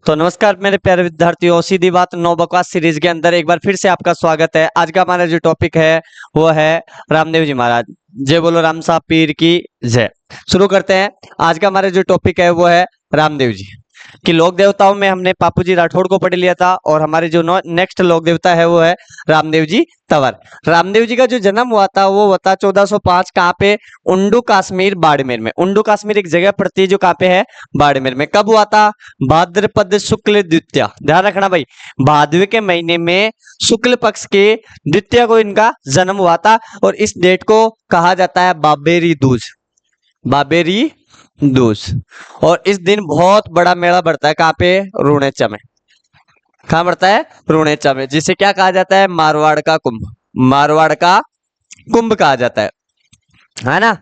तो नमस्कार मेरे प्यारे विद्यार्थियों, सीधी बात नो बकवास सीरीज के अंदर एक बार फिर से आपका स्वागत है। आज का हमारा जो टॉपिक है वो है रामदेव जी महाराज। जय बोलो राम साहब पीर की जय। शुरू करते हैं। आज का हमारा जो टॉपिक है वो है रामदेव जी कि लोक देवताओं में हमने पापूजी राठौड़ को पढ़ लिया था और हमारे जो नेक्स्ट लोक देवता है वो है रामदेव जी तंवर। रामदेव जी का जो जन्म हुआ था वो हुआ था 1405। कहाँ पे? उंडू कश्मीर बाड़मेर में। उंडू कश्मीर एक जगह पड़ती है जो कहाँ पे है? बाड़मेर में। कब हुआ था? भाद्रपद शुक्ल द्वितीया। ध्यान रखना भाई, भादवे के महीने में शुक्ल पक्ष के द्वितीया को इनका जन्म हुआ था और इस डेट को कहा जाता है बाबेरी दूज। बाबेरी दूज। और इस दिन बहुत बड़ा मेला बढ़ता है। कहाँ पे? रुणेचा में। कहाँ बढ़ता है? रुणेचा में, जिसे क्या कहा जाता है? मारवाड़ का कुंभ। मारवाड़ का कुंभ कहा जाता है ना।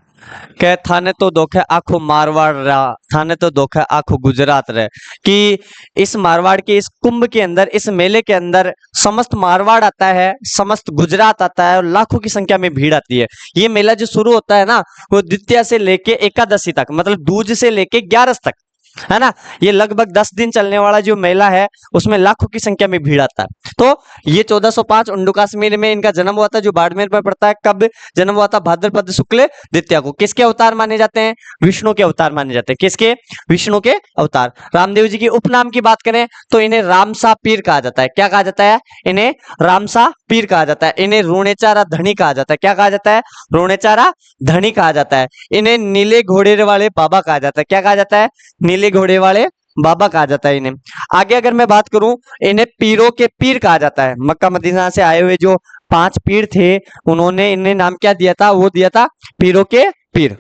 के थाने तो धोखे आखो मारवाड़ रहा, थाने तो धोखे आखो गुजरात रहे। कि इस मारवाड़ के इस कुंभ के अंदर, इस मेले के अंदर समस्त मारवाड़ आता है, समस्त गुजरात आता है और लाखों की संख्या में भीड़ आती है। ये मेला जो शुरू होता है ना वो द्वितीया से लेके एकादशी तक, मतलब दूज से लेके 11 तक, है ना। ये लगभग 10 दिन चलने वाला जो मेला है उसमें लाखों की संख्या में भीड़ आता है। तो ये 1405 उंडू कश्मीर में इनका जन्म हुआ था जो बाड़मेर में पड़ता है। कब जन्म हुआ था? भाद्रपद शुक्ल द्वितीया को। किसके अवतार माने जाते हैं? विष्णु के अवतार माने जाते हैं। किसके? विष्णु के अवतार। रामदेव जी की उपनाम की बात करें तो इन्हें रामसा पीर कहा जाता है। क्या कहा जाता है? इन्हें रामसा पीर कहा जाता है। इन्हें रोणेचारा धनी कहा जाता है। क्या कहा जाता है? रोणेचारा धनी कहा जाता है। इन्हें नीले घोड़े वाले बाबा कहा जाता है। क्या कहा जाता है? नीले घोड़े वाले बाबा कहा जाता है इन्हें। आगे अगर मैं बात करूं, इन्हें पीरों के पीर कहा जाता है। मक्का मदीना से आए हुए जो 5 पीर थे उन्होंने इन्हें नाम क्या दिया था? वो दिया था पीरों के पीर।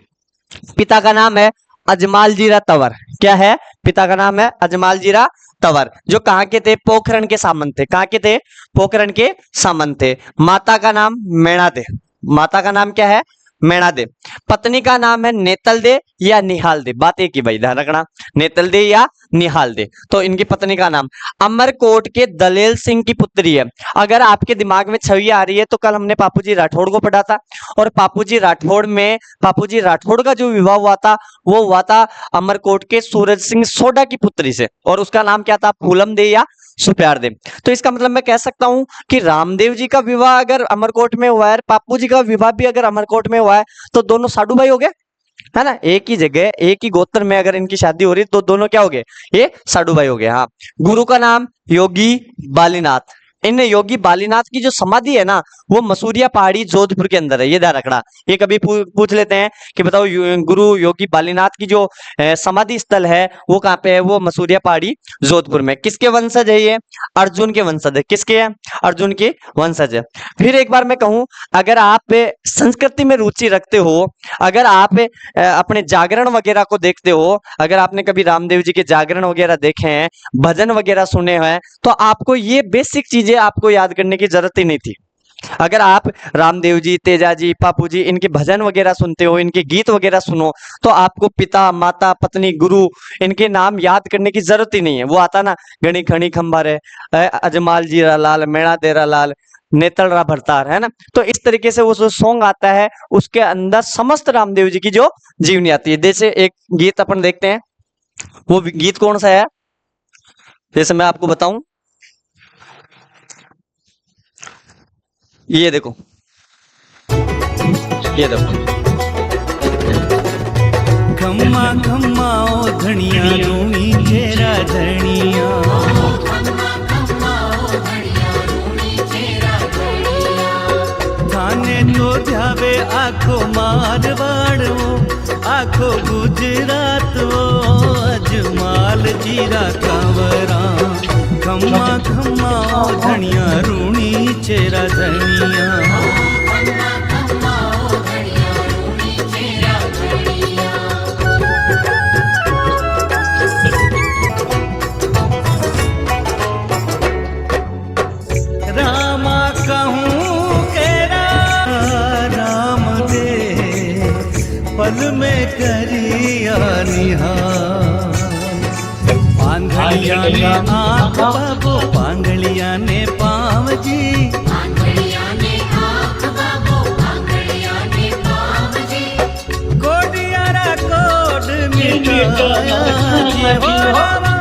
पिता का नाम है अजमाल जीरा तंवर। क्या है? पिता का नाम है अजमाल जीरा तंवर, जो कहाँ के थे? पोखरण के सामंत थे। कहाँ के थे? पोखरण के सामंत थे। माता का नाम मैणा दे। माता का नाम क्या है? मैणा दे। पत्नी का नाम है नेतल दे या निहाल दे। बात एक ही भाई, ध्यान रखना, नेतल दे या निहाल दे। तो इनकी पत्नी का नाम। अमरकोट के दलेल सिंह की पुत्री है। अगर आपके दिमाग में छवि आ रही है तो कल हमने पापूजी राठौड़ को पढ़ा था और पापूजी राठौड़ का जो विवाह हुआ था वो हुआ था अमरकोट के सूरज सिंह सोडा की पुत्री से और उसका नाम क्या था? फूलम दे या सुप्यार दे। तो इसका मतलब मैं कह सकता हूं कि रामदेव जी का विवाह अगर अमरकोट में हुआ है, पापू जी का विवाह भी अगर अमरकोट में हुआ है तो दोनों साडू भाई हो गए, है ना। एक ही जगह एक ही गोत्र में अगर इनकी शादी हो रही तो दोनों क्या हो गए? ये साडू भाई हो गए। हाँ। गुरु का नाम योगी बालीनाथ। इन योगी बालीनाथ की जो समाधि है ना वो मसूरिया पहाड़ी जोधपुर के अंदर है। ये ध्यान रखना। ये कभी पूछ लेते हैं कि बताओ गुरु योगी बालीनाथ की जो समाधि स्थल है वो कहाँ पे है? वो मसूरिया पहाड़ी जोधपुर में। किसके वंशज है ये? अर्जुन के वंशज है। किसके हैं? अर्जुन के वंशज है। फिर एक बार मैं कहूं, अगर आप संस्कृति में रुचि रखते हो, अगर आप अपने जागरण वगैरह को देखते हो, अगर आपने कभी रामदेव जी के जागरण वगैरह देखे हैं, भजन वगैरह सुने हैं, तो आपको ये बेसिक चीजें आपको याद करने की जरूरत ही नहीं थी। अगर आप रामदेव जी, तेजा जी, पापू जी इनके भजन वगैरह सुनते हो, इनके गीत वगैरह सुनो, तो आपको पिता, माता, पत्नी, गुरु इनके नाम याद करने की जरूरत ही नहीं है। वो आता ना, गणी खणी खंबारे, अजमाल जीरा लाल, मैणा देरा लाल, नेतलरा भरतार, है ना। तो इस तरीके से वो जो सॉन्ग आता है उसके अंदर समस्त रामदेव जी की जो जीवनी आती है। जैसे एक गीत अपन देखते हैं, वो गीत कौन सा है? जैसे मैं आपको बताऊं, ये देखो, ये देखो। खम्मा खम्मा ओ धनिया रूणी चेरा धनिया, थाने तो ध्यावे आखो मारवाड़ वो, आखो गुजरात वो, अजमाल जीरा कांवरा। खम्मा खम्मा ओ धनिया रूणी चेरा धनिया। रामा कहूँ के राम दे पल में करिया निहाल। पांगड़िया ने आँख बाबो, पांगड़िया ने पाँव जी, कोडियारा कोड मिटाया जी हो रामा,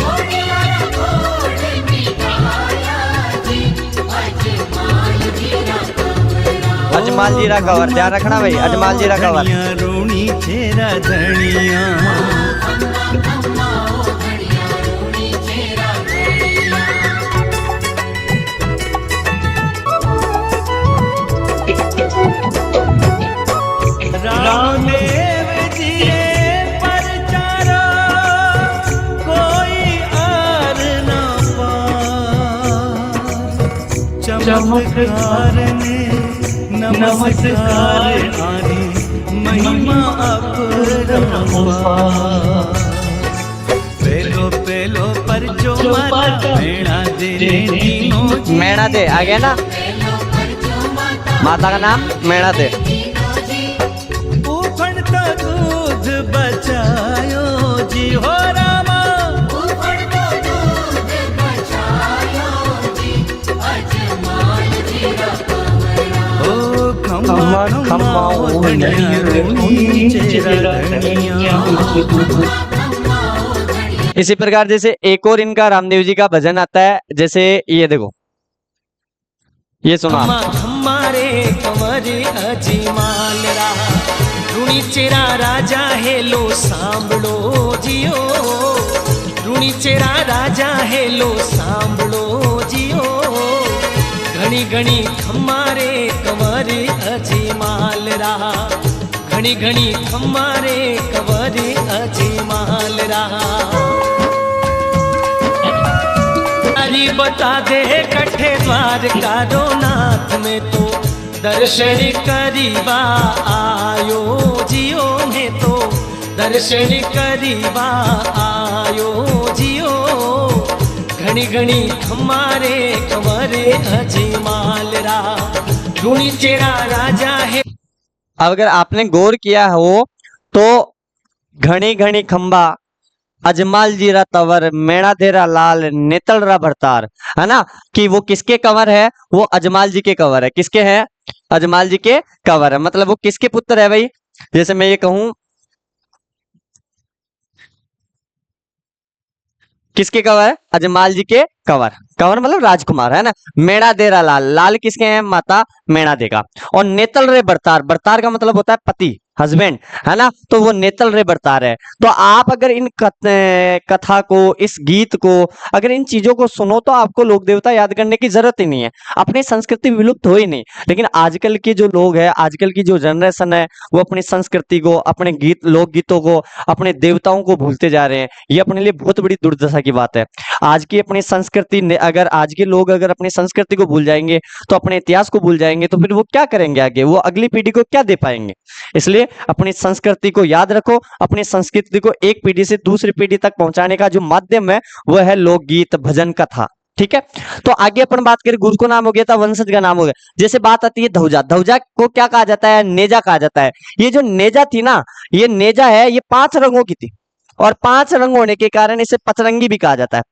कोडियारा अजमाल जीरा कवर, ध्यान रखना भाई, अजमाल जीरा कवर। धनिया रूणी चेरा धनिया रामदेव जी रे परचारा कोई आर ना पार चमत्कार ने नमस्कार आरी महिमा अपरंपार पेलो पेलो परचो माता मेणा दे रे तीनों जी मैणा दे आ गया ना, माता का नाम मैणा दे। उफणता दूध बचायो जी हो रामा ओ खम्मा खम्मा धनिया रूणी चेरा धनिया। इसी प्रकार जैसे एक और इनका रामदेव जी का भजन आता है, जैसे ये देखो, ये सुना आप। हमारे कमरे अजीमाल रा रूणी चेरा राजा हेलो सांभळो जियो रूणी चेरा राजा हेलो सांभळो जियो घणी घणी हमारे कमरे अजीमाल रा घणी घणी हमारे कमरे अजीमाल रा हरी बता दे कठे द्वारका नाथ में तो दर्शन करीबा आयो जियो में तो दर्शन करीबा आयो जियो घणी घणी हमारे कमरे अजीमाल रा रूणी चेरा राजा है। अब अगर आपने गौर किया हो तो घनी घनी खंबा अजमाल जीरा तवर मेणा देरा लाल नेतलरा भरतार, है ना, कि वो किसके कवर है, वो अजमाल जी के कवर है। किसके हैं? अजमाल जी के कवर है। मतलब वो किसके पुत्र है भाई? जैसे मैं ये कहूं, किसके कवर है? अजमाल जी के कवर। कवर मतलब राजकुमार, है ना। मेणा देरा लाल, लाल किसके हैं? माता मेणा देगा। और नेतल रे बरतार, बरतार का मतलब होता है पति, हस्बैंड, है ना। तो वो नेतल रे बरतार है। तो आप अगर इन कथा को, इस गीत को, अगर इन चीजों को सुनो तो आपको लोक देवता याद करने की जरूरत ही नहीं है। अपनी संस्कृति विलुप्त हो ही नहीं। लेकिन आजकल के जो लोग हैं, आजकल की जो जनरेशन है, वो अपनी संस्कृति को, अपने गीत, लोक गीतों को, अपने देवताओं को भूलते जा रहे हैं। ये अपने लिए बहुत बड़ी दुर्दशा की बात है। आज की अपनी संस्कृति, अगर आज के लोग अगर अपनी संस्कृति को भूल जाएंगे, तो अपने इतिहास को भूल जाएंगे, तो फिर वो क्या करेंगे आगे? वो अगली पीढ़ी को क्या दे पाएंगे? इसलिए अपनी संस्कृति को याद रखो। अपनी संस्कृति को एक पीढ़ी से दूसरी पीढ़ी तक पहुंचाने का जो माध्यम है वो है लोकगीत, भजन, कथा। ठीक है। तो आगे अपन बात करें, गुरु को नाम हो गया था, वंशज का नाम हो गया। जैसे बात आती है ध्वजा, ध्वजा को क्या कहा जाता है? नेजा कहा जाता है। ये जो नेजा थी ना, ये नेजा है, ये 5 रंगों की थी, और 5 रंग होने के कारण इसे पचरंगी भी कहा जाता है।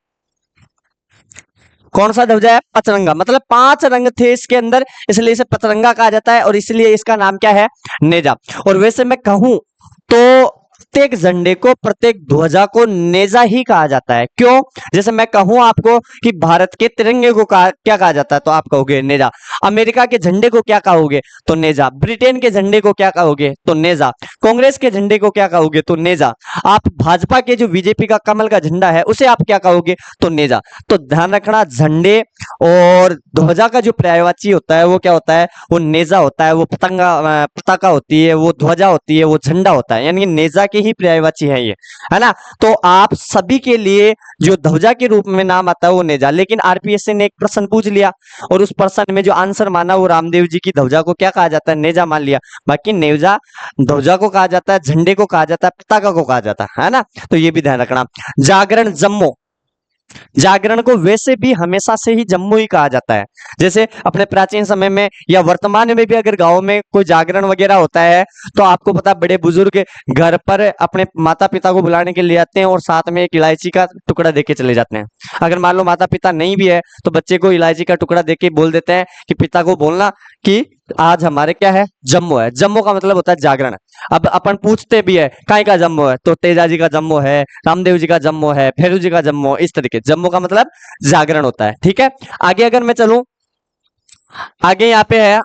कौन सा ध्वजा है? पचरंगा। मतलब 5 रंग थे इसके अंदर, इसलिए इसे पचरंगा कहा जाता है, और इसलिए इसका नाम क्या है? नेजा। और वैसे मैं कहूं तो प्रत्येक झंडे को, प्रत्येक ध्वजा को नेजा ही कहा जाता है। क्यों? जैसे मैं कहूं आपको कि भारत के तिरंगे को क्या कहा जाता है, तो आप कहोगे नेजा। अमेरिका के झंडे को क्या कहोगे? तो नेजा। ब्रिटेन के झंडे को क्या कहोगे? तो नेजा। कांग्रेस के झंडे को क्या कहोगे? तो नेजा। आप भाजपा के जो बीजेपी का कमल का झंडा है, उसे आप क्या कहोगे? तो नेजा। तो ध्यान रखना, झंडे और ध्वजा का जो पर्यायवाची होता है वो क्या होता है? वो नेजा होता है। वो पताका होती है, वो ध्वजा होती है, वो झंडा होता है। यानी नेजा के ही पर्यायवाची है ये, है ना। तो आप सभी के लिए जो ध्वजा के रूप में नाम आता है वो नेजा। लेकिन आरपीएससी ने एक प्रश्न पूछ लिया, और उस प्रश्न में जो आंसर माना वो रामदेव जी की ध्वजा को क्या कहा जाता है? नेजा मान लिया। बाकी नेजा ध्वजा को कहा जाता है, झंडे को कहा जाता है, पताका को कहा जाता है ना। तो ये भी ध्यान रखना। जागरण, जम्मो, जागरण को वैसे भी हमेशा से ही जम्मू ही कहा जाता है। जैसे अपने प्राचीन समय में या वर्तमान में भी अगर गांव में कोई जागरण वगैरह होता है, तो आपको पता, बड़े बुजुर्ग घर पर अपने माता पिता को बुलाने के लिए आते हैं, और साथ में एक इलायची का टुकड़ा देके चले जाते हैं। अगर मान लो माता पिता नहीं भी है, तो बच्चे को इलायची का टुकड़ा देके बोल देते हैं कि पिता को बोलना कि आज हमारे क्या है? जम्मू है। जम्मू का मतलब होता है जागरण। अब अपन पूछते भी है काय का जम्मू है, तो तेजा जी का जम्मू है, रामदेव जी का जम्मू है, फेरू जी का जम्मू, इस तरीके। जम्मू का मतलब जागरण होता है। ठीक है। आगे अगर मैं चलूं, आगे यहाँ पे है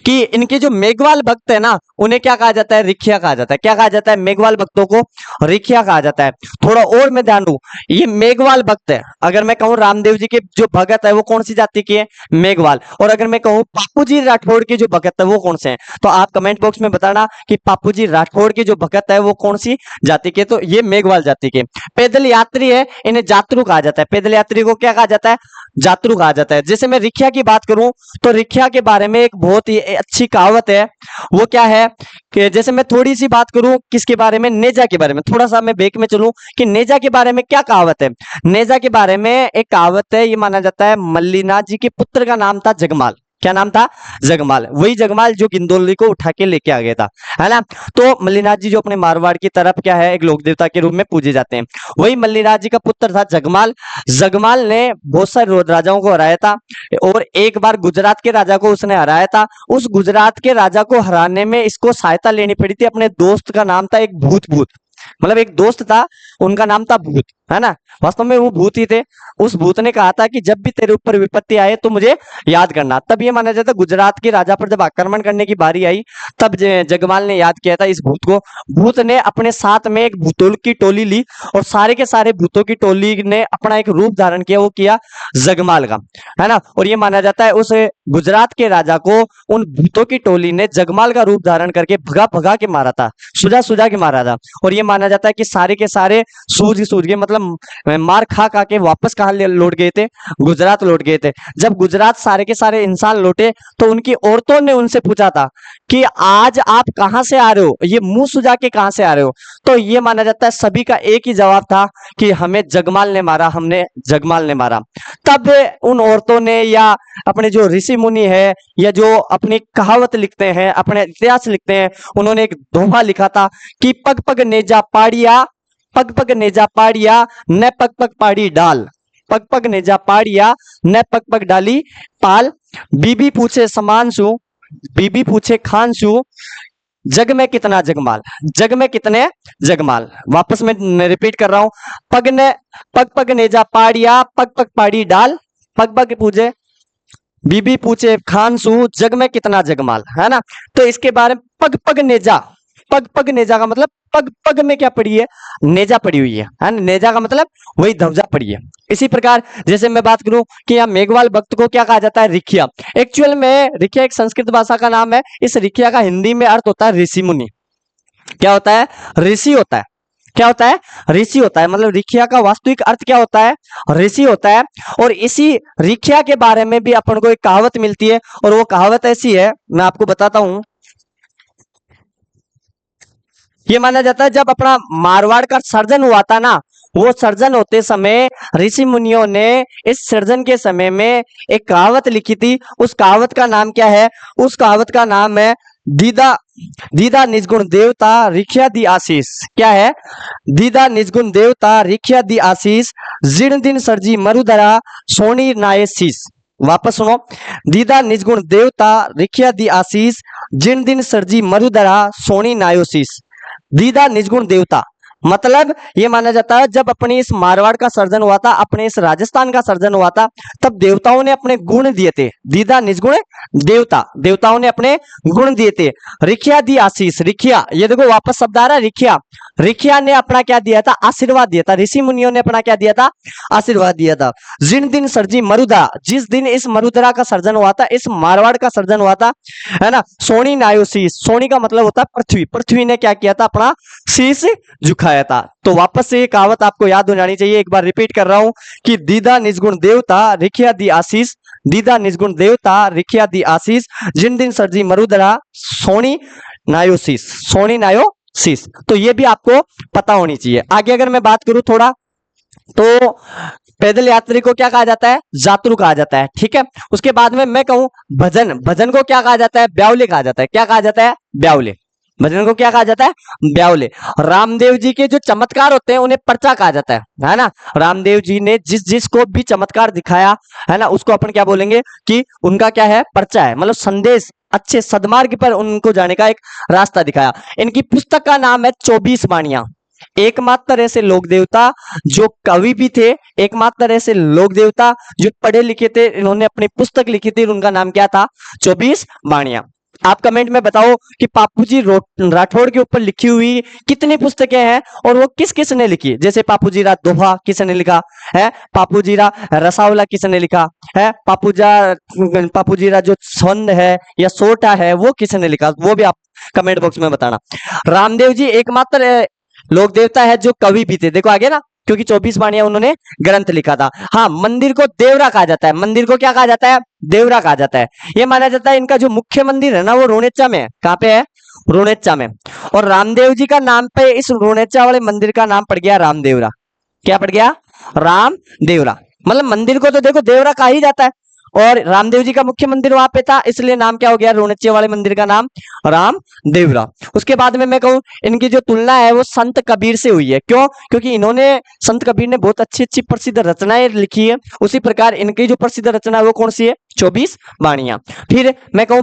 कि इनके जो मेघवाल भक्त है ना, उन्हें क्या कहा जाता है? रिखिया कहा जाता है। क्या कहा जाता है? मेघवाल भक्तों को रिखिया कहा जाता है। थोड़ा और मैं ध्यान दूं, ये मेघवाल भक्त है। अगर मैं कहूं रामदेव जी के जो भगत है वो कौन सी जाति के है? मेघवाल। और अगर मैं कहूं पापूजी राठौड़ के जो भगत है वो कौन से हैं, तो आप कमेंट बॉक्स में बताना कि पापूजी राठौड़ के जो भगत है वो कौन सी जाति के, तो ये मेघवाल जाति के। पैदल यात्री है, इन्हें जात्रु कहा जाता है। पैदल यात्री को क्या कहा जाता है? जात्रु कहा जाता है। जैसे मैं रिखिया की बात करूं तो रिखिया के बारे में एक बहुत ही अच्छी कहावत है, वो क्या है कि जैसे मैं थोड़ी सी बात करूं किसके बारे में? नेजा के बारे में। थोड़ा सा मैं बेक में चलूं कि नेजा के बारे में क्या कहावत है। नेजा के बारे में एक कहावत है, ये माना जाता है मल्लीनाथ जी के पुत्र का नाम था जगमाल। क्या नाम था? जगमाल। वही जगमाल जो गिंदोली को उठा के लेके आ गया था, है ना। तो मल्लीनाथ जी जो अपने मारवाड़ की तरफ क्या है, एक लोक देवता के रूप में पूजे जाते हैं। वही मल्लीनाथ जी का पुत्र था जगमाल। जगमाल ने बहुत सारे राजाओं को हराया था, और एक बार गुजरात के राजा को उसने हराया था। उस गुजरात के राजा को हराने में इसको सहायता लेनी पड़ी थी। अपने दोस्त का नाम था एक भूत। मतलब एक दोस्त था, उनका नाम था भूत, है ना। वास्तव में वो भूत ही थे। उस भूत ने कहा था कि जब भी तेरे ऊपर विपत्ति आए तो मुझे याद करना। तब ये माना जाता है गुजरात के राजा पर जब आक्रमण करने की बारी आई, तब जगमाल ने याद किया था इस भूत को। भूत ने अपने साथ में एक भूतों की टोली ली, और सारे के सारे भूतों की टोली ने अपना एक रूप धारण किया, वो किया जगमाल का, है ना। और ये माना जाता है उस गुजरात के राजा को उन भूतों की टोली ने जगमाल का रूप धारण करके भगा भगा के मारा था, सुझा सुझा के मारा था। और ये माना जाता है कि सारे के सारे सूझ गए, मतलब मार खा खा के वापस कहाँ लौट गए थे? गुजरात लौट गए थे। जब गुजरात सारे के सारे इंसान लौटे तो उनकी औरतों ने उनसे पूछा था कि आज आप कहाँ से आ रहे हो, ये मुंह सुझा के कहाँ से आ रहे हो? तो ये माना जाता है सभी का एक ही जवाब था कि हमें जगमाल ने मारा, हमने जगमाल ने मारा। तब उन औरतों ने या अपने जो ऋषि मुनि है या जो अपनी कहावत लिखते हैं, अपने इतिहास लिखते हैं, उन्होंने एक दोहा लिखा था कि पग पग नेजा पाड़िया, पग पग नेजा पाड़िया, न पग पग पाड़ी डाल। पग पग नेजा पाड़िया, न पग पग डाली पाल। बीबी पूछे समांशु, बीबी पूछे खानसु, जग में कितना जगमाल, जग में कितने जगमाल। वापस मैं रिपीट कर रहा हूं, पग पग नेजा पाड़िया, पग पग पाड़ी डाल। पग पग पूछे, बीबी पूछे खानसू, जग में कितना जगमाल, है ना। तो इसके बारे में पग पग नेजा, पग पग नेजा का मतलब पग पग में क्या पड़ी है? नेजा पड़ी हुई है ना। नेजा का मतलब वही ध्वजा पड़ी है। इसी प्रकार जैसे मैं बात करूं कि यहाँ मेघवाल भक्त को क्या कहा जाता है? रिखिया। एक्चुअल में रिखिया एक संस्कृत भाषा का नाम है। इस रिखिया का हिंदी में अर्थ होता है ऋषि मुनि। क्या होता है? ऋषि होता है। क्या होता है? ऋषि होता है। मतलब रिखिया का वास्तविक अर्थ क्या होता है? ऋषि होता है। और इसी रिखिया के बारे में भी अपन को एक कहावत मिलती है, और वो कहावत ऐसी है, मैं आपको बताता हूं। ये माना जाता है जब अपना मारवाड़ का सर्जन हुआ था ना, वो सर्जन होते समय ऋषि मुनियों ने इस सर्जन के समय में एक कहावत लिखी थी। उस कहावत का नाम क्या है? उस कहावत का नाम है दीदा दीदा निजगुण देवता रिखिया दी आशीष। क्या है? दीदा निजगुण देवता रिखिया दी आशीष, जीर्ण दिन सरजी मरुधरा सोनी नाये शीश। वापस सुनो, दीदा निजगुण देवता रिखिया दी आशीष, जिन दिन सरजी मरुधरा सोनी नायो शीश। दीदा निजगुण देवता मतलब ये माना जाता है जब अपनी इस मारवाड़ का सर्जन हुआ था, अपने इस राजस्थान का सर्जन हुआ था, तब देवताओं ने अपने गुण दिए थे। दीदा निजगुण देवता, देवताओं ने अपने गुण दिए थे। रिखिया दी आशीष, रिखिया, ये देखो वापस शब्द आ रहा है रिखिया। रिखिया ने अपना क्या दिया था? आशीर्वाद दिया था। ऋषि मुनियों ने अपना क्या दिया था? आशीर्वाद दिया था। जिन दिन सरजी मरुदा, जिस दिन इस मरुदरा का सर्जन हुआ था, इस मारवाड़ का सर्जन हुआ था, है ना। सोनी नायो शीश, सोनी का मतलब होता है पृथ्वी। पृथ्वी ने क्या किया था? अपना शीश झुकाया था। तो वापस से ये कहावत आपको याद हो जानी चाहिए। एक बार रिपीट कर रहा हूं कि दीदा निजगुण देवता रिखिया दी आशीष, दीदा निजगुण देवता रिखिया दी आशीष, जिन दिन सरजी मरुदरा सोनी नायो शीश, सोनी नायो शीश। तो ये भी आपको पता होनी चाहिए। आगे अगर मैं बात करूं थोड़ा, तो पैदल यात्री को क्या कहा जाता है? जात्रु कहा जाता है। ठीक है। उसके बाद में मैं कहूं भजन, भजन को क्या कहा जाता है? ब्यावले कहा जाता है। क्या कहा जाता है? ब्यावले। भजन को क्या कहा जाता है? ब्यावले। रामदेव जी के जो चमत्कार होते हैं उन्हें पर्चा कहा जाता है ना। रामदेव जी ने जिस जिस को भी चमत्कार दिखाया है ना, उसको अपन क्या बोलेंगे कि उनका क्या है? पर्चा है। मतलब संदेश, अच्छे सदमार्ग पर उनको जाने का एक रास्ता दिखाया। इनकी पुस्तक का नाम है 24 वाणियां। एकमात्र ऐसे लोक देवता जो कवि भी थे, एकमात्र ऐसे लोक देवता जो पढ़े लिखे थे, इन्होंने अपनी पुस्तक लिखी थी, उनका नाम क्या था? 24 बाणियां। आप कमेंट में बताओ कि बापूजी राठौड़ के ऊपर लिखी हुई कितनी पुस्तकें हैं और वो किस किस ने लिखी? जैसे बापूजीरा दोहा किसने लिखा है, बापूजीरा रसावला किसने लिखा है, बापूजीरा जो छंद है या सोटा है वो किसने लिखा, वो भी आप कमेंट बॉक्स में बताना। रामदेव जी एकमात्र लोक देवता है जो कवि भी थे, देखो आगे ना, क्योंकि 24 बाणियां उन्होंने ग्रंथ लिखा था। हाँ, मंदिर को देवरा कहा जाता है, मंदिर को क्या कहा जाता है? देवरा कहा जाता है। ये माना जाता है इनका जो मुख्य मंदिर है ना वो रोनेचा में है। कहाँ पे है? रोनेचा में। और रामदेव जी का नाम पे इस रोनेचा वाले मंदिर का नाम पड़ गया रामदेवरा। क्या पड़ गया? रामदेवरा। मतलब मंदिर को तो देखो देवरा कहा ही जाता है, और रामदेव जी का मुख्य मंदिर वहां पे था, इसलिए नाम क्या हो गया रोनेचे वाले मंदिर का नाम? रामदेवरा। उसके बाद में मैं कहूं इनकी जो तुलना है वो संत कबीर से हुई है। क्यों? क्योंकि इन्होंने, संत कबीर ने बहुत अच्छी अच्छी प्रसिद्ध रचनाएं लिखी है, उसी प्रकार इनकी जो प्रसिद्ध रचना है वो कौन सी है? 24 बाणियां। फिर मैं कहूं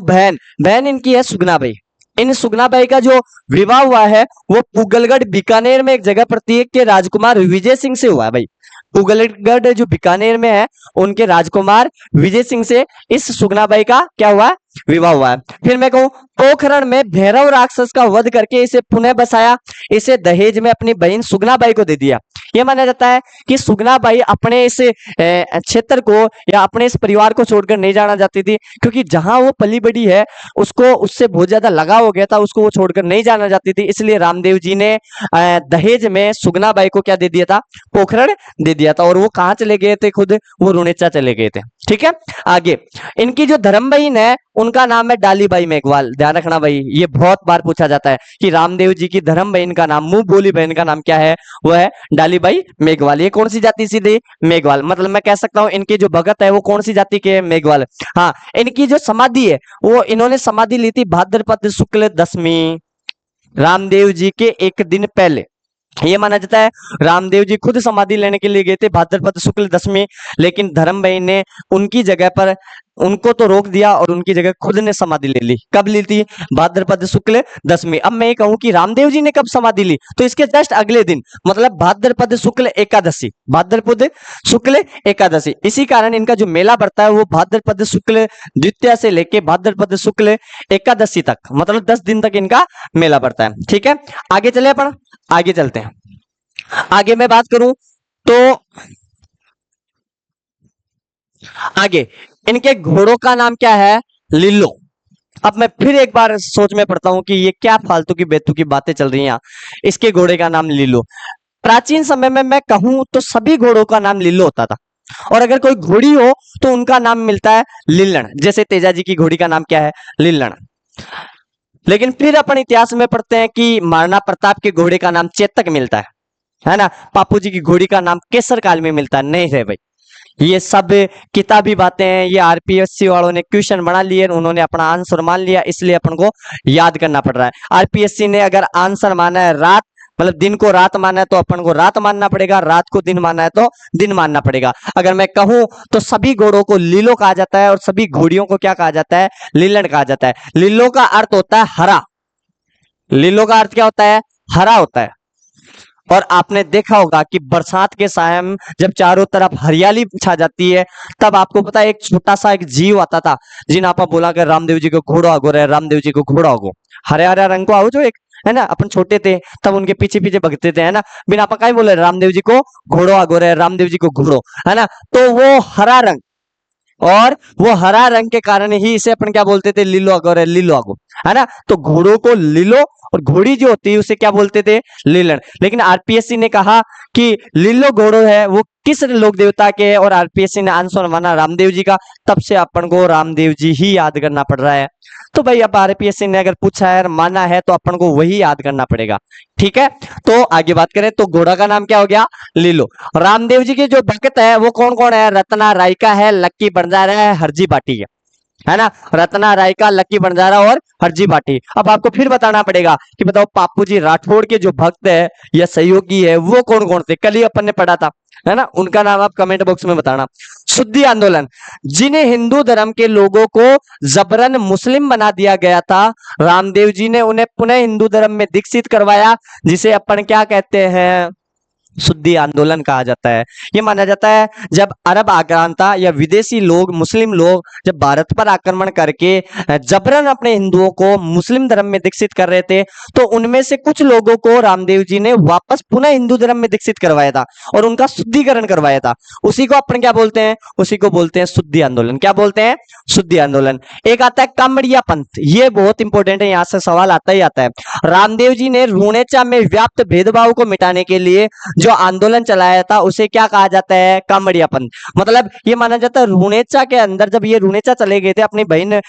बहन इनकी है सुगनाबाई। इन सुगनाबाई का जो विवाह हुआ है वो पुगलगढ़ बीकानेर में एक जगह पड़ती है के राजकुमार विजय सिंह से हुआ है भाई। पुगलगढ़ जो बीकानेर में है उनके राजकुमार विजय सिंह से इस सुगनाबाई का क्या हुआ है? विवाह हुआ है। फिर मैं कहूं पोखरण में भैरव राक्षस का वध करके इसे पुनः बसाया, इसे दहेज में अपनी बहन सुगनाबाई को दे दिया। यह माना जाता है कि सुगनाबाई अपने इस क्षेत्र को या अपने इस परिवार को छोड़कर नहीं जाना चाहती थी, क्योंकि जहां वो पली बड़ी है उसको उससे बहुत ज्यादा लगाव हो गया था, उसको वो छोड़कर नहीं जाना चाहती थी। इसलिए रामदेव जी ने दहेज में सुगनाबाई को क्या दे दिया था? पोखरण दे दिया था। और वो कहाँ चले गए थे? खुद वो रुनेचा चले गए थे। ठीक है, आगे इनकी जो धर्म बहन है उनका नाम है डालीबाई मेघवाल। ध्यान रखना भाई, ये बहुत बार पूछा जाता है कि रामदेव जी की धर्म बहन का नाम, मुंह बोली बहन का नाम क्या है? वो है डालीबाई मेघवाल। ये कौन सी जाति सीधे? मेघवाल। मतलब मैं कह सकता हूं इनके जो भगत है वो कौन सी जाति के? मेघवाल। हाँ, इनकी जो समाधि है वो इन्होंने समाधि ली थी भाद्रपद शुक्ल दशमी, रामदेव जी के एक दिन पहले। ये माना जाता है रामदेव जी खुद समाधि लेने के लिए गए थे भाद्रपद शुक्ल दशमी, लेकिन धर्म बहन ने उनकी जगह पर, उनको तो रोक दिया और उनकी जगह खुद ने समाधि ले ली। कब ली थी? भाद्रपद शुक्ल दशमी। अब मैं ये कहूं कि रामदेव जी ने कब समाधि ली, तो इसके जस्ट अगले दिन, मतलब भाद्रपद शुक्ल एकादशी, भाद्रपद शुक्ल एकादशी। इसी कारण इनका जो मेला बढ़ता है वो भाद्रपद शुक्ल द्वितीया से लेके भाद्रपद शुक्ल एकादशी तक, मतलब 10 दिन तक इनका मेला बढ़ता है। ठीक है, आगे चले अपन, आगे चलते हैं। आगे मैं बात करूं तो आगे इनके घोड़ों का नाम क्या है? लिल्लो। अब मैं फिर एक बार सोच में पड़ता हूं कि ये क्या फालतू की बेतू की बातें चल रही हैं। इसके घोड़े का नाम लिल्लो। प्राचीन समय में मैं कहूं तो सभी घोड़ों का नाम लिल्लो होता था, और अगर कोई घोड़ी हो तो उनका नाम मिलता है लिल्लण। जैसे तेजा जी की घोड़ी का नाम क्या है? लिल्लण। लेकिन फिर अपन इतिहास में पढ़ते हैं कि महाराणा प्रताप के घोड़े का नाम चेतक मिलता है ना। बापू जी की घोड़ी का नाम केसर काल में मिलता है। नहीं रे भाई, ये सब किताबी बातें हैं, ये आरपीएससी वालों ने क्वेश्चन बना लिए, उन्होंने अपना आंसर मान लिया, इसलिए अपन को याद करना पड़ रहा है। आरपीएससी ने अगर आंसर माना है रात, मतलब दिन को रात माना है तो अपन को रात मानना पड़ेगा, रात को दिन मानना है तो दिन मानना पड़ेगा। अगर मैं कहूं तो सभी घोड़ों को लीलो कहा जाता है और सभी घोड़ियों को क्या कहा जाता है? लीलन कहा जाता है। लीलो का अर्थ होता है हरा। लीलो का अर्थ क्या होता है? हरा होता है। और आपने देखा होगा कि बरसात के समय जब चारों तरफ हरियाली छा जाती है, तब आपको पता है एक छोटा सा एक जीव आता था, जिन आपा बोला कर रामदेव जी को घोड़ा आगो रहे, रामदेव जी को घोड़ा आगो, हरे हरे रंग को आओ, जो एक है ना, अपन छोटे थे तब उनके पीछे पीछे भगते थे, है ना, बिना आपा कहीं बोले रामदेव जी को घोड़ो आगो रहे, रामदेव जी को घोड़ो, है ना। तो वो हरा रंग, और वो हरा रंग के कारण ही इसे अपन क्या बोलते थे? लीलो आगो रहे, लीलो आगो, है ना। तो घोड़ों को लीलो और घोड़ी जो होती है उसे क्या बोलते थे? लीलन। लेकिन आरपीएससी ने कहा कि लीलो घोड़ो है वो किस लोक देवता के है, और आरपीएससी ने आंसर माना रामदेव जी का, तब से अपन को रामदेव जी ही याद करना पड़ रहा है। तो भाई अब आरपीएससी ने अगर पूछा है, माना है, तो अपन को वही याद करना पड़ेगा। ठीक है, तो आगे बात करें तो घोड़ा का नाम क्या हो गया? लीलो। रामदेव जी के जो भक्त है वो कौन कौन है? रत्ना रायका है, लक्की बंजारा है, हरजी बाटी है। है ना, रत्ना रायका, लक्की बंजारा और हरजी भाटी। अब आपको फिर बताना पड़ेगा कि बताओ पापू जी राठौड़ के जो भक्त है या सहयोगी है वो कौन कौन थे, कल ही अपन ने पढ़ा था, है ना, उनका नाम आप कमेंट बॉक्स में बताना। शुद्धि आंदोलन, जिन्हें हिंदू धर्म के लोगों को जबरन मुस्लिम बना दिया गया था, रामदेव जी ने उन्हें पुनः हिंदू धर्म में दीक्षित करवाया, जिसे अपन क्या कहते हैं, शुद्धि आंदोलन कहा जाता है। ये माना जाता है जब अरब आक्रांता या विदेशी लोग, मुस्लिम लोग जब भारत पर आक्रमण करके जबरन अपने हिंदुओं को मुस्लिम धर्म में दीक्षित कर रहे थे, तो उनमें से कुछ लोगों को रामदेव जी ने वापस पुनः हिंदू धर्म में दीक्षित करवाया था और उनका शुद्धिकरण करवाया था। उसी को अपन क्या बोलते हैं, उसी को बोलते हैं शुद्धि आंदोलन। क्या बोलते हैं, शुद्धि आंदोलन। एक आता है कामड़िया पंथ, ये बहुत इंपॉर्टेंट है, यहां से सवाल आता ही आता है। रामदेव जी ने रूणेचा में व्याप्त भेदभाव को मिटाने के लिए जो आंदोलन चलाया था उसे क्या कहा जाता है, कामड़िया पंथ। मतलब ये माना जाता है रूणेचा के अंदर, जब ये रूणेचा चले गए थे, अपनी बहन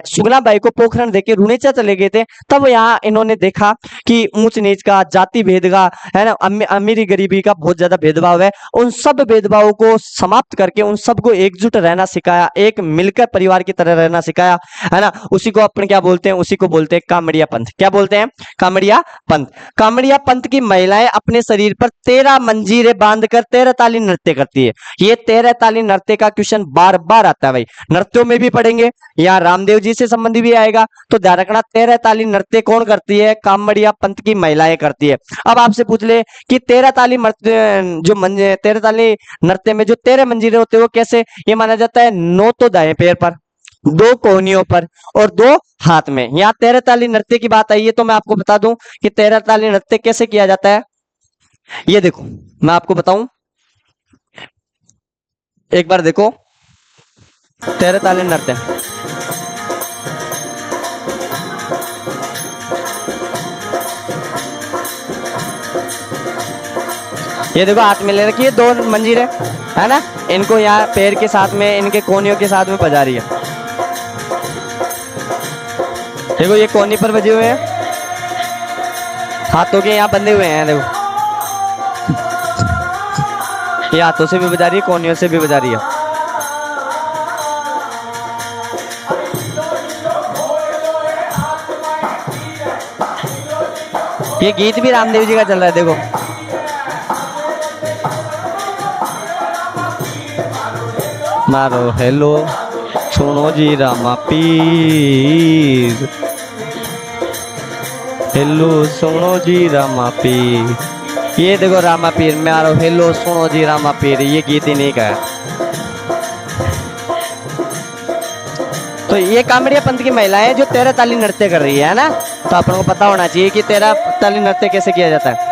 सुगनाबाई को पोखरण देके रूणेचा चले गए थे, तब यहाँ इन्होंने देखा कि ऊंच नीच का, जाति भेद का, है ना, अमीरी गरीबी का बहुत ज्यादा भेदभाव है। उन सब भेदभावों को समाप्त करके उन सबको एकजुट रहना सिखाया, एक मिलकर परिवार की तरह रहना सिखाया, है ना। उसी को अपन क्या बोलते हैं, उसी को बोलते हैं कामड़िया पंथ। क्या बोलते हैं, कामड़िया पंथ। कामड़िया पंथ की महिलाएं अपने शरीर पर 13 मंजीरे बांधकर 13 ताली नृत्य करती है। ये 13 ताली नृत्य का क्वेश्चन बार बार आता है भाई, नृत्यों में भी पढ़ेंगे, यहाँ रामदेव जी से संबंधी भी आएगा, तो ध्यान रखना 13 ताली नृत्य कौन करती है, कामड़िया पंथ की महिलाएं करती है। अब आपसे पूछ ले कि 13 ताली जो 13 ताली नृत्य में जो 13 मंजीरे होते हैं वो कैसे, ये माना जाता है 9 तो दाएं पैर पर, 2 कोहनियों पर और 2 हाथ में। यहाँ 13 ताली नृत्य की बात आई है, तो मैं आपको बता दूं कि 13 ताली नृत्य कैसे किया जाता है। ये देखो मैं आपको बताऊं, एक बार देखो 13 ताली नृत्य। ये देखो हाथ में ले रखी है 2 मंजीरें, है ना, इनको यहाँ पैर के साथ में, इनके कोहनियों के साथ में बजा रही है। देखो ये कोहनी पर बजे हुए हैं, हाथों के यहाँ बंधे हुए हैं, देखो ये हाथों से भी बजा रही है, कोहनियों से भी बजा रही है। ये गीत भी रामदेव जी का चल रहा है, देखो मारो हेलो सुनो जी रामा पीर, हेलो सुनो जी रामा पीर। ये देखो रामा पीर, मारो हेलो सुनो जी रामा पीर, ये गीत ही नहीं का है। तो ये कामड़िया पंथ की महिलाएं जो 13 ताली नृत्य कर रही है ना, तो अपन को पता होना चाहिए कि 13 ताली नृत्य कैसे किया जाता है।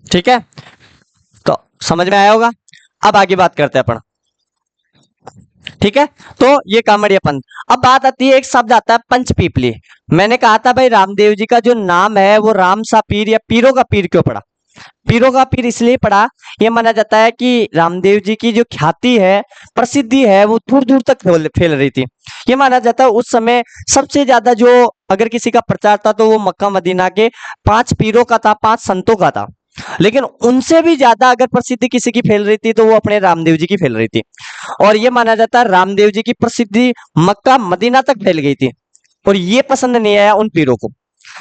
ठीक है, तो समझ में आया होगा। अब आगे बात करते हैं अपन, ठीक है। तो ये कामड़िया पंथ। अब बात आती है, एक शब्द आता है पंचपीपली। मैंने कहा था भाई रामदेव जी का जो नाम है वो राम सा पीर या पीरों का पीर क्यों पड़ा, पीरों का पीर इसलिए पड़ा, ये माना जाता है कि रामदेव जी की जो ख्याति है, प्रसिद्धि है, वो दूर दूर तक फैल रही थी। ये माना जाता है उस समय सबसे ज्यादा जो अगर किसी का प्रचार था तो वो मक्का मदीना के 5 पीरों का था, 5 संतों का था। लेकिन उनसे भी ज्यादा अगर प्रसिद्धि किसी की फैल रही थी तो वो अपने रामदेव जी की फैल रही थी। और ये माना जाता है रामदेव जी की प्रसिद्धि मक्का मदीना तक फैल गई थी और ये पसंद नहीं आया उन पीरों को।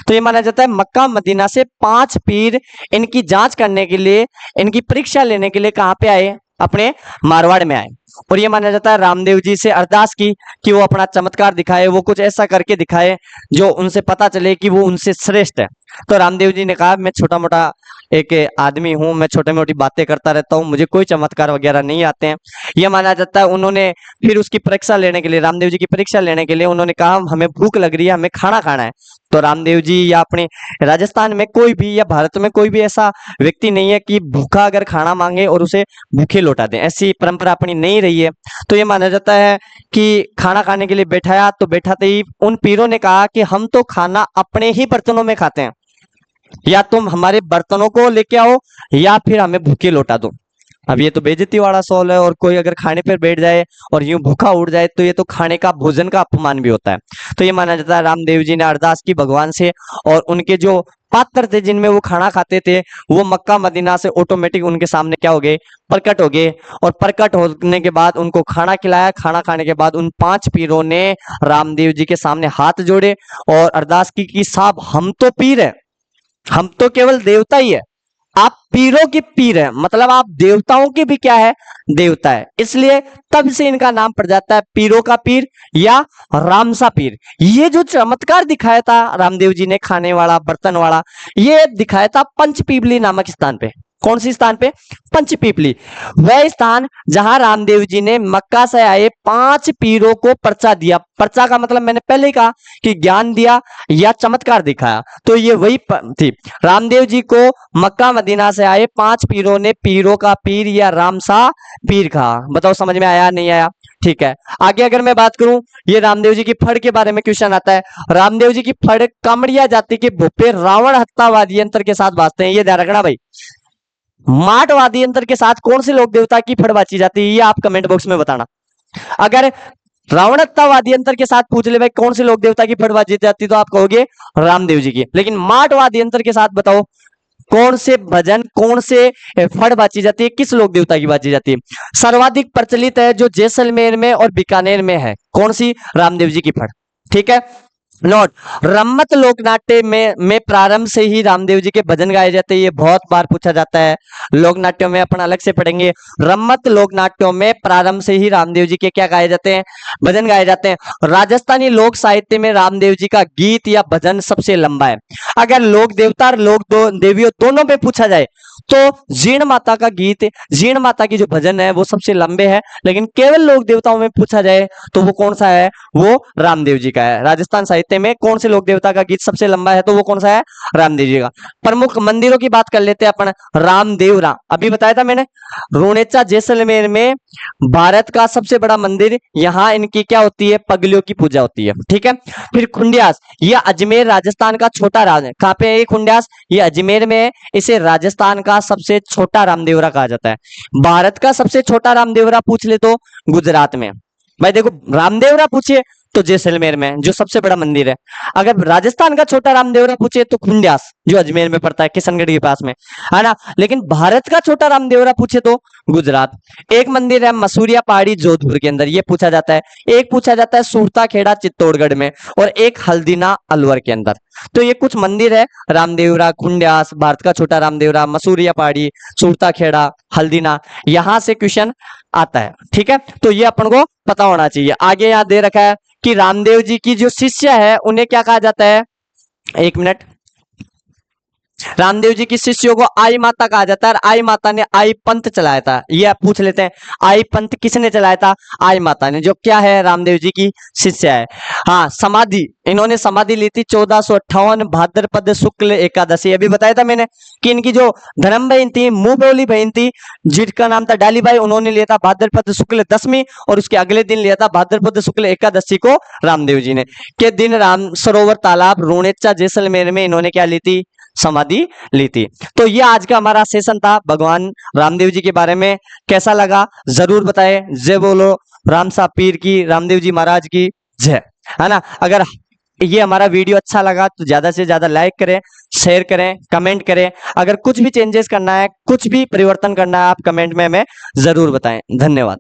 तो ये माना जाता है मक्का मदीना से 5 पीर इनकी जांच करने के लिए, इनकी परीक्षा लेने के लिए कहाँ पे आए, अपने मारवाड़ में आए। और ये माना जाता है रामदेव जी से अरदास की कि वो अपना चमत्कार दिखाए, वो कुछ ऐसा करके दिखाए जो उनसे पता चले कि वो उनसे श्रेष्ठ है। तो रामदेव जी ने कहा मैं छोटा मोटा एक आदमी हूं, मैं छोटी मोटी बातें करता रहता हूं, मुझे कोई चमत्कार वगैरह नहीं आते हैं। यह माना जाता है उन्होंने फिर उसकी परीक्षा लेने के लिए, रामदेव जी की परीक्षा लेने के लिए उन्होंने कहा हमें भूख लग रही है, हमें खाना खाना है। तो रामदेव जी या अपने राजस्थान में कोई भी या भारत में कोई भी ऐसा व्यक्ति नहीं है कि भूखा अगर खाना मांगे और उसे भूखे लौटा दें, ऐसी परंपरा अपनी नहीं रही है। तो ये माना जाता है कि खाना खाने के लिए बैठाया, तो बैठाते ही उन पीरों ने कहा कि हम तो खाना अपने ही बर्तनों में खाते हैं, या तुम हमारे बर्तनों को लेके आओ या फिर हमें भूखे लौटा दो। अब ये तो बेइज्जती वाला सवाल है, और कोई अगर खाने पर बैठ जाए और यूं भूखा उड़ जाए तो ये तो खाने का भोजन का अपमान भी होता है। तो ये माना जाता है रामदेव जी ने अरदास की भगवान से, और उनके जो पात्र थे जिनमें वो खाना खाते थे, वो मक्का मदीना से ऑटोमेटिक उनके सामने क्या हो गए, प्रकट हो गए। और प्रकट होने के बाद उनको खाना खिलाया। खाना खाने के बाद उन 5 पीरों ने रामदेव जी के सामने हाथ जोड़े और अरदास की कि साहब हम तो पीर है, हम तो केवल देवता ही है, आप पीरों की पीर है, मतलब आप देवताओं के भी क्या है, देवता है। इसलिए तब से इनका नाम पड़ जाता है पीरों का पीर या रामसा पीर। ये जो चमत्कार दिखाया था रामदेव जी ने खाने वाला बर्तन वाला, ये दिखाया था पंचपीपली नामक स्थान पे। कौन सी स्थान पे? पंचपीपली। वह स्थान जहां रामदेव जी ने मक्का से आए 5 पीरों को पर्चा दिया। पर्चा का मतलब मैंने पहले ही कहा कि ज्ञान दिया या चमत्कार दिखाया, तो ये वही थी। रामदेव जी को मक्का मदीना से आए 5 पीरों ने पीरों का पीर या रामसा पीर कहा। बताओ समझ में आया नहीं आया? ठीक है, आगे अगर मैं बात करूं, ये रामदेव जी की फड़ के बारे में क्वेश्चन आता है। रामदेव जी की फड़ कामड़िया जाति के भूपे रावण हत्ता वाद्य यंत्र के साथ बाजते हैं। ये ध्यान रखना भाई, माट वाद्य यंत्र के साथ कौन से लोक देवता की फड़ बाजी जाती है, ये आप कमेंट बॉक्स में बताना। अगर रावणत्ता वाद्य यंत्र के साथ पूछ ले भाई कौन से लोक देवता की फड़ बाजी जाती, तो आप कहोगे रामदेव जी की। लेकिन माट वाद्य यंत्र के साथ बताओ कौन से भजन, कौन से फड़ बाजी जाती है, किस लोक देवता की बाजी जाती है? सर्वाधिक प्रचलित है जो जैसलमेर में और बीकानेर में है, कौन सी? रामदेव जी की फड़। ठीक है, नोट, रम्मत लोकनाट्य में प्रारंभ से ही रामदेव जी के भजन गाए जाते हैं। ये बहुत बार पूछा जाता है, लोक नाट्यों में अपन अलग से पढ़ेंगे। रम्मत लोक नाट्यों में प्रारंभ से ही रामदेव जी के क्या गाए जाते हैं? भजन गाए जाते हैं। राजस्थानी लोक साहित्य में रामदेव जी का गीत या भजन सबसे लंबा है। अगर लोक देवता और लोक देवियों दोनों पे पूछा जाए तो जीण माता का गीत, जीण माता की जो भजन है वो सबसे लंबे है। लेकिन केवल लोक देवताओं में पूछा जाए तो वो कौन सा है? वो रामदेव जी का है। राजस्थान साहित्य में कौन से लोक देवता का गीत सबसे लंबा है? तो वो कौन सा है? रामदेव जी का। प्रमुख मंदिरों की बात कर लेते हैं अपन। रामदेवरा अभी बताया था मैंने, रोनेचा जैसलमेर में भारत का सबसे बड़ा मंदिर, यहाँ इनकी क्या होती है? पगलियों की पूजा होती है। ठीक है, फिर खुंडियास, यह अजमेर राजस्थान का छोटा राज है। कहाँ पे है ये खुंडियास? ये अजमेर में है। इसे राजस्थान का सबसे छोटा रामदेवरा कहा जाता है। भारत का सबसे छोटा रामदेवरा पूछ ले तो गुजरात में। भाई देखो, रामदेवरा पूछिए तो जैसलमेर में जो सबसे बड़ा मंदिर है। अगर राजस्थान का छोटा रामदेवरा पूछे तो खुंडियास जो अजमेर में पड़ता है, किशनगढ़ के पास में, है ना। लेकिन भारत का छोटा रामदेवरा पूछे तो गुजरात। एक मंदिर है मसूरिया पहाड़ी जोधपुर के अंदर, ये पूछा जाता है। एक पूछा जाता है सूरता खेड़ा चित्तौड़गढ़ में, और एक हल्दीना अलवर के अंदर। तो ये कुछ मंदिर है, रामदेवरा, खुंडियास, भारत का छोटा रामदेवरा, मसूरिया पहाड़ी, सूरता खेड़ा, हल्दीना, यहां से क्वेश्चन आता है। ठीक है, तो ये अपन को पता होना चाहिए। आगे यहाँ दे रखा है कि रामदेव जी की जो शिष्य है उन्हें क्या कहा जाता है? एक मिनट, रामदेव जी की शिष्यों को आई माता कहा जाता है। आई माता ने आई पंथ चलाया था, ये आप पूछ लेते हैं। आई पंथ किसने चलाया था? आई माता ने, जो क्या है? रामदेव जी की शिष्य है। हाँ, समाधि, इन्होंने समाधि ली थी 1458 भाद्रपद शुक्ल एकादशी। अभी बताया था मैंने कि इनकी जो धर्म बहन थी, मुंह बोली बहन थी, जिसका नाम था डालीबाई, उन्होंने लिया था भाद्रपद शुक्ल दशमी, और उसके अगले दिन लिया था भाद्रपद शुक्ल एकादशी को रामदेव जी ने। के दिन राम सरोवर तालाब रोनेचा जैसलमेर में इन्होंने क्या ली थी? समाधि ली थी। तो ये आज का हमारा सेशन था भगवान रामदेव जी के बारे में। कैसा लगा जरूर बताएं। जय बोलो रामसा पीर की, रामदेव जी महाराज की जय, है ना। अगर ये हमारा वीडियो अच्छा लगा तो ज्यादा से ज्यादा लाइक करें, शेयर करें, कमेंट करें। अगर कुछ भी चेंजेस करना है, कुछ भी परिवर्तन करना है, आप कमेंट में हमें जरूर बताएं। धन्यवाद।